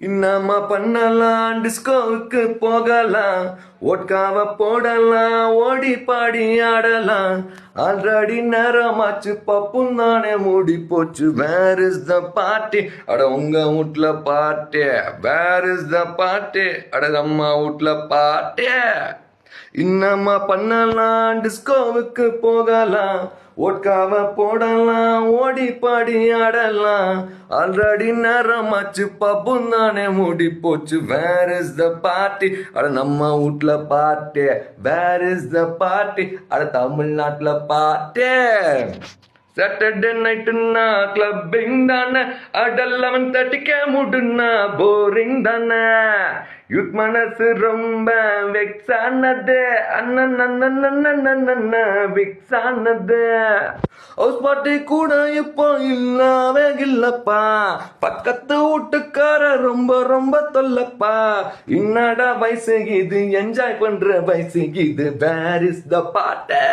இன்னமா பண்ணலாம், டிஸ்கோவுக்கு போகலாம், ஓட்காவ போடலாம், ஓடி பாடி ஆடலாம். ஆல்ரெடி நேரமாச்சு, பப்பும் தானே மூடி போச்சு. Where is the party? அட உங்க வீட்ல party. Where is the party? அட அம்மா வீட்ல பார்ட்டி. இன்னமா பண்ணலாம், டிஸ்கோவுக்கு போகலாம், ஓட்காவ போடலாம், ஓடி பாடி ஆடலாம். ஆல்ரெடி நேரமாச்சு, பப்பும் தானே மூடி போச்சு. Where is the party? அட நம்ம வீட்ல party. Where is the party? அட தமிழ்நாட்டுல பார்ட்டி. சாட்டர்டே நைட்டுன்னா கிளப்பிங் தானே, அட 11:30 முடுனா போரிங் தானே. யூத் மனசு ரொம்ப வெக்ஸ் ஆனது, அண்ணன் விக்ஸ் ஆனது. ஹவுஸ் பார்ட்டி கூட இப்போ இல்லாவே இல்லப்பா, பக்கத்து வீட்டுக்கார ரொம்ப ரொம்ப தொல்லப்பா. என்னடா வயசு இது, என்ஜாய் பண்ற வயசு இது. Where is the party?